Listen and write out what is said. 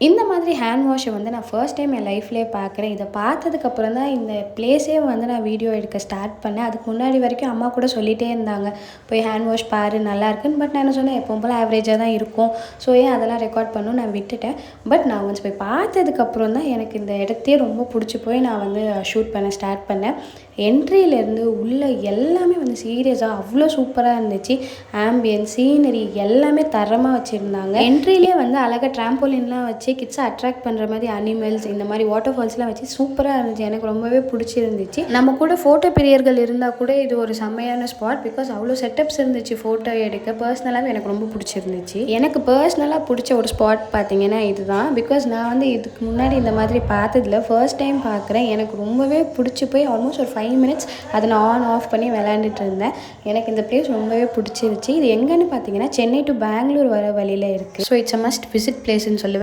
இந்த மாதிரி ஹேண்ட் வாஷை வந்து நான் ஃபர்ஸ்ட் டைம் என் லைஃப்லேயே பார்க்குறேன். இதை பார்த்ததுக்கப்புறம் தான் இந்த பிளேஸே வந்து நான் வீடியோ எடுக்க ஸ்டார்ட் பண்ணேன். அதுக்கு முன்னாடி வரைக்கும் அம்மா கூட சொல்லிகிட்டே இருந்தாங்க, போய் ஹேண்ட் வாஷ் பாரு நல்லா இருக்குன்னு. பட் நான் என்ன சொன்னேன், எப்பவும் போல் ஆவரேஜாக தான் இருக்கும், ஸோ ஏன் அதெல்லாம் ரெக்கார்ட் பண்ணணும், நான் விட்டுட்டேன். பட் நான் ஒன்ஸ் போய் பார்த்ததுக்கப்புறம் தான் எனக்கு இந்த இடத்தையே ரொம்ப பிடிச்சி போய் நான் வந்து ஷூட் பண்ண ஸ்டார்ட் பண்ணேன். என்ட்ரியிலேருந்து உள்ளே எல்லாமே வந்து சீரியஸாக அவ்வளோ சூப்பராக இருந்துச்சு. ஆம்பியன்ஸ், சீனரி எல்லாமே தரமாக வச்சுருந்தாங்க. என்ட்ரியிலே வந்து அழகாக ட்ராம்போலின்லாம் வச்சு கிட்ஸை அட்ராக்ட் பண்ணுற மாதிரி அனிமல்ஸ், இந்த மாதிரி வாட்டர் ஃபால்ஸ்லாம் வச்சு சூப்பராக இருந்துச்சு. எனக்கு ரொம்பவே பிடிச்சிருந்துச்சு. நம்ம கூட ஃபோட்டோ பிரியர்கள் இருந்தால் கூட இது ஒரு செம்மையான ஸ்பாட். பிகாஸ் அவ்வளோ செட்டப்ஸ் இருந்துச்சு ஃபோட்டோ எடுக்க. பர்சனலாகவே எனக்கு ரொம்ப பிடிச்சிருந்துச்சு. எனக்கு பர்சனலாக பிடிச்ச ஒரு ஸ்பாட் பார்த்தீங்கன்னா இதுதான். பிகாஸ் நான் வந்து இதுக்கு முன்னாடி இந்த மாதிரி பார்த்ததில்ல, ஃபர்ஸ்ட் டைம் பார்க்குறேன். எனக்கு ரொம்பவே பிடிச்சி போய் ஆல்மோஸ்ட் ஒரு 5 மினிட்ஸ் அதை நான் ஆன் ஆஃப் பண்ணி விளையாண்டுட்டு இருந்தேன். எனக்கு இந்த பிளேஸ் ரொம்பவே பிடிச்சிருச்சு. இது எங்கன்னு பார்த்தீங்கன்னா சென்னை டு பெங்களூர் வர வழியில் இருக்குது. So it's a must visit பிளேஸ்ன்னு சொல்லுவேன்.